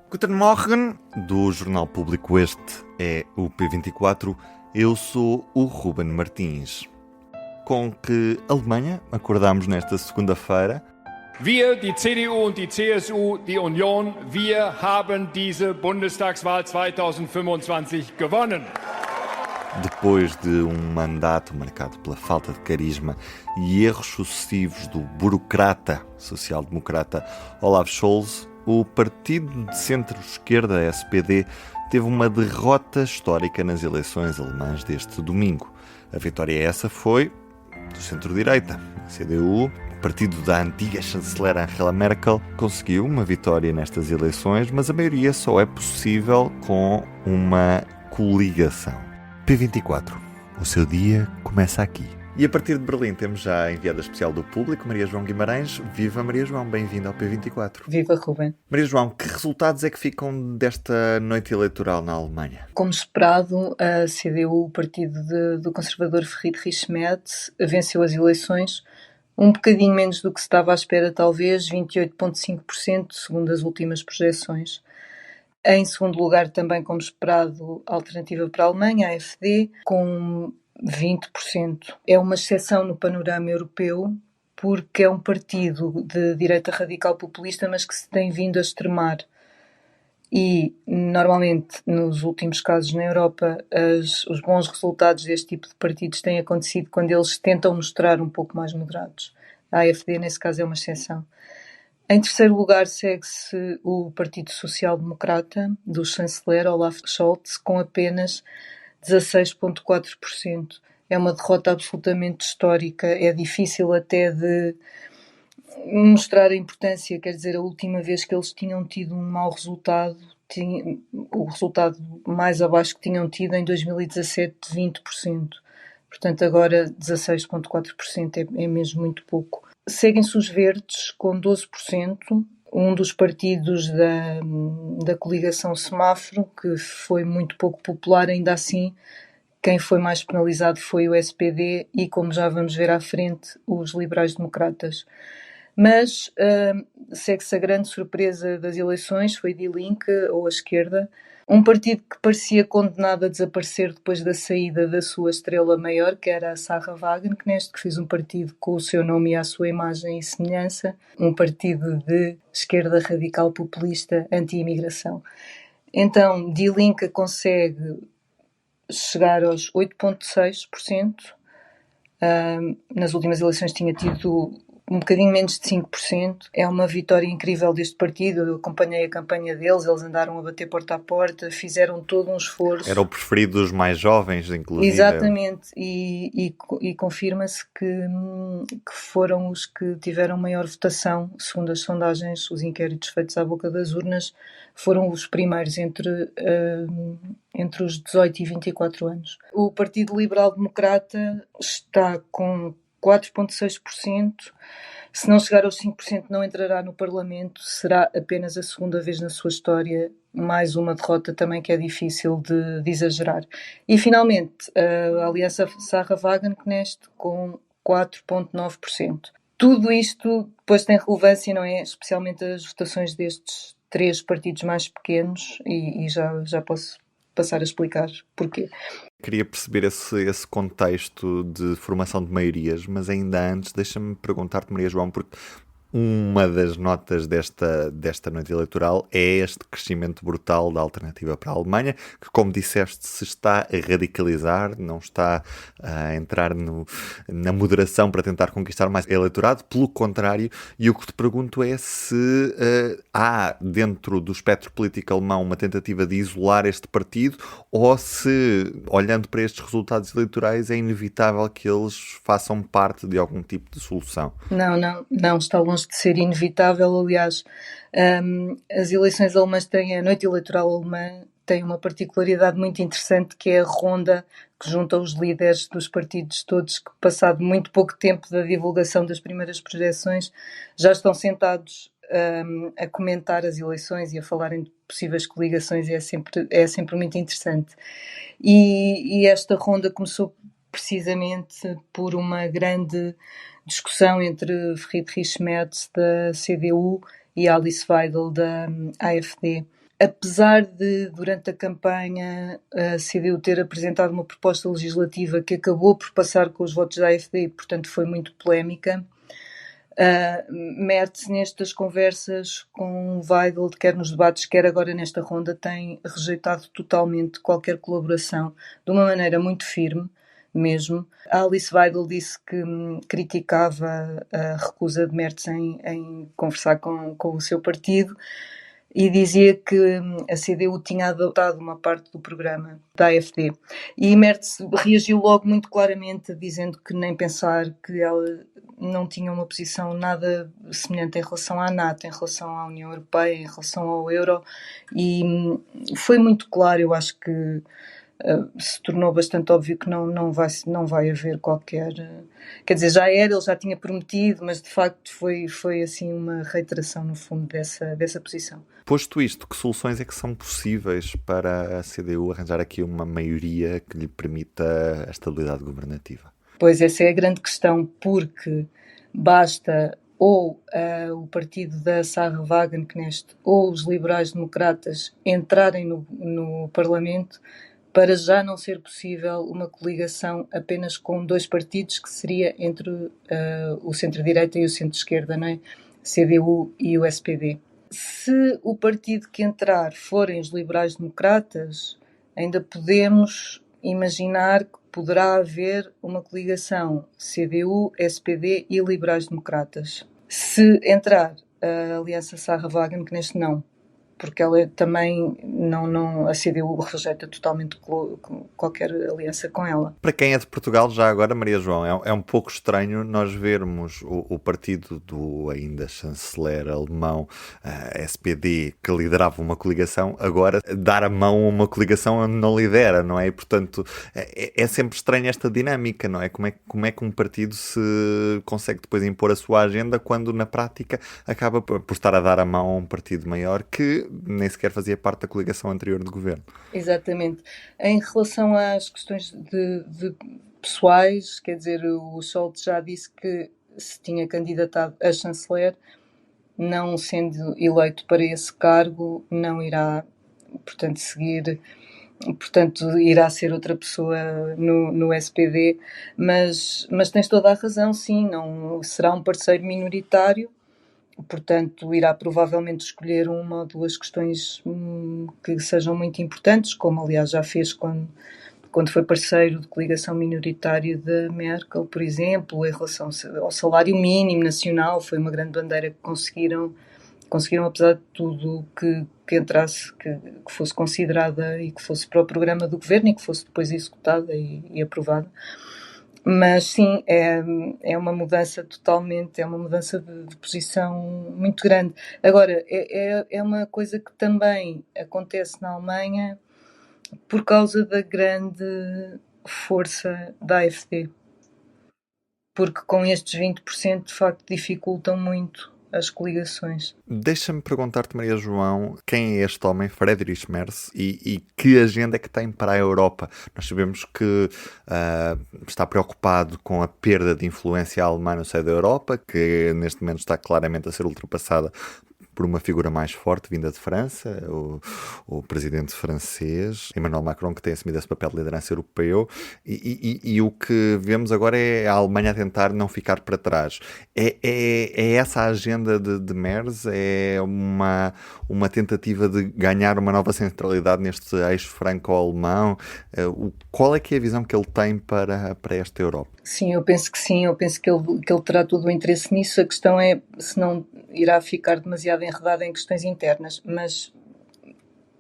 Guten Morgen, do Jornal Público. Este é o P24. Eu sou o Ruben Martins. Com que Alemanha acordamos nesta segunda-feira? Wir, die CDU und die CSU, die Union, wir haben diese Bundestagswahl 2025 gewonnen. Depois de um mandato marcado pela falta de carisma e erros sucessivos do burocrata social-democrata Olaf Scholz, o partido de centro-esquerda, SPD, teve uma derrota histórica nas eleições alemãs deste domingo. A vitória essa foi do centro-direita. A CDU, o partido da antiga chanceler Angela Merkel, conseguiu uma vitória nestas eleições, mas a maioria só é possível com uma coligação. P24. O seu dia começa aqui. E a partir de Berlim temos já a enviada especial do Público, Maria João Guimarães. Viva Maria João, bem-vinda ao P24. Viva Ruben. Maria João, que resultados é que ficam desta noite eleitoral na Alemanha? Como esperado, a CDU, o partido do conservador Friedrich Merz, venceu as eleições, um bocadinho menos do que se estava à espera, talvez, 28,5%, segundo as últimas projeções. Em segundo lugar, também como esperado, a Alternativa para a Alemanha, a AfD, com 20%. É uma exceção no panorama europeu, porque é um partido de direita radical populista, mas que se tem vindo a extremar. E, normalmente, nos últimos casos na Europa, os bons resultados deste tipo de partidos têm acontecido quando eles tentam mostrar um pouco mais moderados. A AfD, nesse caso, é uma exceção. Em terceiro lugar, segue-se o Partido Social Democrata, do chanceler Olaf Scholz, com apenas 16,4%. É uma derrota absolutamente histórica, é difícil até de mostrar a importância, quer dizer, a última vez que eles tinham tido um mau resultado, o resultado mais abaixo que tinham tido em 2017, 20%. Portanto, agora 16,4% é mesmo muito pouco. Seguem-se os verdes com 12%, um dos partidos da coligação Semáforo, que foi muito pouco popular, ainda assim quem foi mais penalizado foi o SPD e, como já vamos ver à frente, os liberais-democratas. Mas segue-se a grande surpresa das eleições, foi Die Linke, ou a esquerda, um partido que parecia condenado a desaparecer depois da saída da sua estrela maior, que era a Sarah Wagenknecht, que fez um partido com o seu nome e a sua imagem e semelhança, um partido de esquerda radical populista anti-imigração. Então, Die Linke consegue chegar aos 8,6%. Nas últimas eleições tinha tido um bocadinho menos de 5%. É uma vitória incrível deste partido. Eu acompanhei a campanha deles, eles andaram a bater porta a porta, fizeram todo um esforço. Era o preferido dos mais jovens, inclusive. Exatamente, e confirma-se que foram os que tiveram maior votação, segundo as sondagens, os inquéritos feitos à boca das urnas, foram os primeiros entre os 18 e 24 anos. O Partido Liberal Democrata está com 4,6%. Se não chegar aos 5%, não entrará no Parlamento. Será apenas a segunda vez na sua história. Mais uma derrota também que é difícil de exagerar. E, finalmente, a Aliança Sarah Wagenknecht com 4,9%. Tudo isto depois tem relevância, não é? Especialmente as votações destes três partidos mais pequenos. E já posso passar a explicar porquê. Queria perceber esse contexto de formação de maiorias, mas ainda antes deixa-me perguntar-te, Maria João, porque uma das notas desta noite eleitoral é este crescimento brutal da Alternativa para a Alemanha, que, como disseste, se está a radicalizar, não está a entrar na moderação para tentar conquistar mais eleitorado, pelo contrário, e o que te pergunto é se há dentro do espectro político alemão uma tentativa de isolar este partido, ou se, olhando para estes resultados eleitorais, é inevitável que eles façam parte de algum tipo de solução. Não, está longe de ser inevitável. Aliás, as eleições alemãs a noite eleitoral alemã tem uma particularidade muito interessante, que é a ronda que junta os líderes dos partidos todos, que, passado muito pouco tempo da divulgação das primeiras projeções, já estão sentados a comentar as eleições e a falarem de possíveis coligações. É sempre muito interessante. E esta ronda começou precisamente por uma grande discussão entre Friedrich Merz, da CDU, e Alice Weidel, da AfD. Apesar de, durante a campanha, a CDU ter apresentado uma proposta legislativa que acabou por passar com os votos da AfD e, portanto, foi muito polémica, Merz, nestas conversas com Weidel, quer nos debates, quer agora nesta ronda, tem rejeitado totalmente qualquer colaboração, de uma maneira muito firme mesmo. A Alice Weidel disse que criticava a recusa de Merz em conversar com o seu partido, e dizia que a CDU tinha adotado uma parte do programa da AfD. E Merz reagiu logo muito claramente, dizendo que nem pensar, que ela não tinha uma posição nada semelhante em relação à NATO, em relação à União Europeia, em relação ao euro, e foi muito claro. Eu acho que se tornou bastante óbvio que não vai haver qualquer... quer dizer, já era, ele já tinha prometido, mas de facto foi assim uma reiteração, no fundo, dessa posição. Posto isto, que soluções é que são possíveis para a CDU arranjar aqui uma maioria que lhe permita a estabilidade governativa? Pois, essa é a grande questão, porque basta ou o partido da Sarah Wagenknecht ou os liberais-democratas entrarem no Parlamento para já não ser possível uma coligação apenas com dois partidos, que seria entre o centro-direita e o centro-esquerda, não é? CDU e o SPD. Se o partido que entrar forem os liberais-democratas, ainda podemos imaginar que poderá haver uma coligação CDU, SPD e liberais-democratas. Se entrar a aliança Sarra-Wagenknecht, não, porque ela também a CDU rejeita totalmente qualquer aliança com ela. Para quem é de Portugal, já agora, Maria João, é um pouco estranho nós vermos o partido do ainda chanceler alemão, SPD, que liderava uma coligação, agora dar a mão a uma coligação onde não lidera, não é? E, portanto, é sempre estranha esta dinâmica, não é? Como é que um partido se consegue depois impor a sua agenda quando, na prática, acaba por estar a dar a mão a um partido maior que nem sequer fazia parte da coligação anterior de governo. Exatamente. Em relação às questões de pessoais, quer dizer, o Scholz já disse que se tinha candidatado a chanceler, não sendo eleito para esse cargo, não irá, portanto, irá ser outra pessoa no SPD, mas tens toda a razão, sim, não será um parceiro minoritário. Portanto, irá provavelmente escolher uma ou duas questões que sejam muito importantes, como aliás já fez quando foi parceiro de coligação minoritária da Merkel, por exemplo, em relação ao salário mínimo nacional. Foi uma grande bandeira que conseguiram apesar de tudo, que entrasse, que fosse considerada e que fosse para o programa do governo e que fosse depois executada e aprovada. Mas sim, é uma mudança totalmente, é uma mudança de posição muito grande. Agora, é uma coisa que também acontece na Alemanha por causa da grande força da AfD. Porque com estes 20%, de facto, dificultam muito as coligações. Deixa-me perguntar-te, Maria João, quem é este homem, Friedrich Merz, e que agenda é que tem para a Europa? Nós sabemos que está preocupado com a perda de influência alemã no seio da Europa, que neste momento está claramente a ser ultrapassada por uma figura mais forte vinda de França, o presidente francês, Emmanuel Macron, que tem assumido esse papel de liderança europeu, e o que vemos agora é a Alemanha a tentar não ficar para trás. É essa a agenda de Merz? É uma tentativa de ganhar uma nova centralidade neste eixo franco-alemão? Qual é que é a visão que ele tem para esta Europa? Sim, eu penso que sim, eu penso que ele terá todo o interesse nisso. A questão é se não irá ficar demasiado enredado em questões internas, mas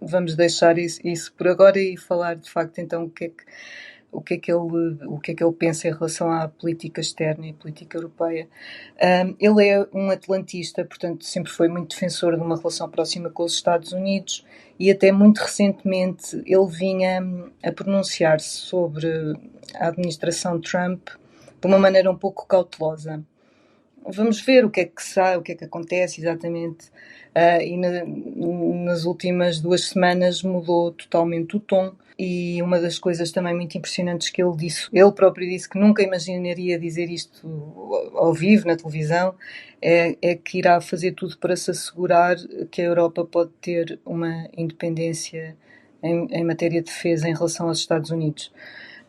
vamos deixar isso por agora e falar de facto então o que é que ele pensa em relação à política externa e à política europeia. Ele é um atlantista, portanto sempre foi muito defensor de uma relação próxima com os Estados Unidos, e até muito recentemente ele vinha a pronunciar-se sobre a administração Trump de uma maneira um pouco cautelosa. vamos ver o que é que sai, o que é que acontece exatamente. E nas últimas 2 semanas mudou totalmente o tom. E uma das coisas também muito impressionantes que ele disse, ele próprio disse que nunca imaginaria dizer isto ao vivo, na televisão, é que irá fazer tudo para se assegurar que a Europa pode ter uma independência em matéria de defesa em relação aos Estados Unidos.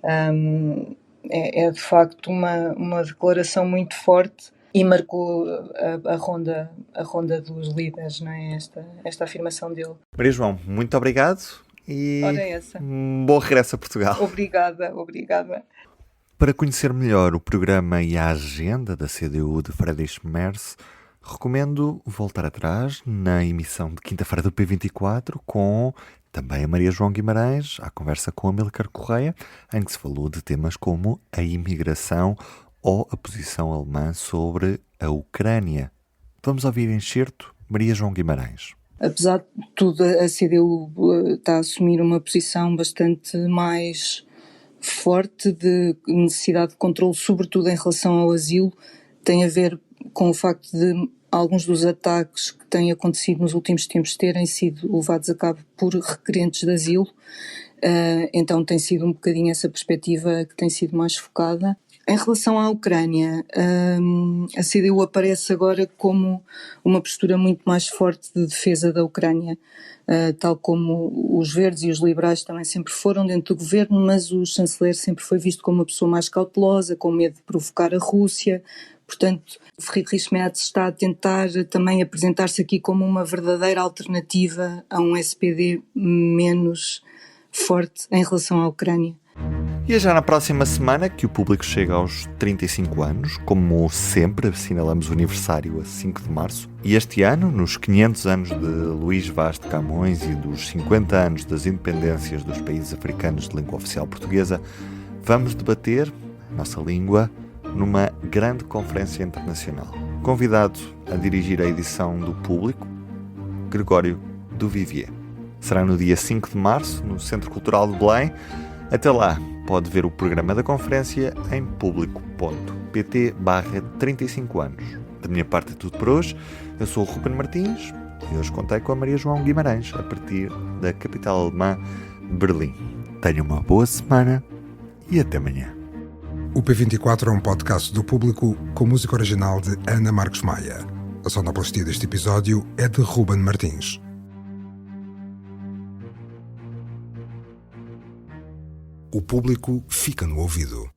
É de facto uma declaração muito forte e marcou a ronda dos líderes, não é? Esta afirmação dele. Maria João, muito obrigado e bom regresso a Portugal. Obrigada. Para conhecer melhor o programa e a agenda da CDU de Friedrich Merz, recomendo voltar atrás na emissão de quinta-feira do P24 com também a Maria João Guimarães, à conversa com Amílcar Correia, em que se falou de temas como a imigração ou a posição alemã sobre a Ucrânia. Vamos ouvir em excerto Maria João Guimarães. Apesar de tudo, a CDU está a assumir uma posição bastante mais forte de necessidade de controle, sobretudo em relação ao asilo. Tem a ver com o facto de alguns dos ataques que têm acontecido nos últimos tempos terem sido levados a cabo por requerentes de asilo. Então tem sido um bocadinho essa perspectiva que tem sido mais focada. Em relação à Ucrânia, a CDU aparece agora como uma postura muito mais forte de defesa da Ucrânia, tal como os verdes e os liberais também sempre foram dentro do governo, mas o chanceler sempre foi visto como uma pessoa mais cautelosa, com medo de provocar a Rússia. Portanto, Friedrich Merz está a tentar também apresentar-se aqui como uma verdadeira alternativa a um SPD menos forte em relação à Ucrânia. E é já na próxima semana que o público chega aos 35 anos, como sempre assinalamos o aniversário a 5 de março. E este ano, nos 500 anos de Luís Vaz de Camões e dos 50 anos das independências dos países africanos de língua oficial portuguesa, vamos debater a nossa língua numa grande conferência internacional. Convidado a dirigir a edição do Público, Gregório Duvivier. Será no dia 5 de março, no Centro Cultural de Belém. Até lá, pode ver o programa da conferência em público.pt/35 anos. Da minha parte é tudo por hoje. Eu sou o Ruben Martins e hoje contei com a Maria João Guimarães, a partir da capital alemã, Berlim. Tenha uma boa semana e até amanhã. O P24 é um podcast do Público com música original de Ana Marcos Maia. A sonoplastia deste episódio é de Ruben Martins. O Público fica no ouvido.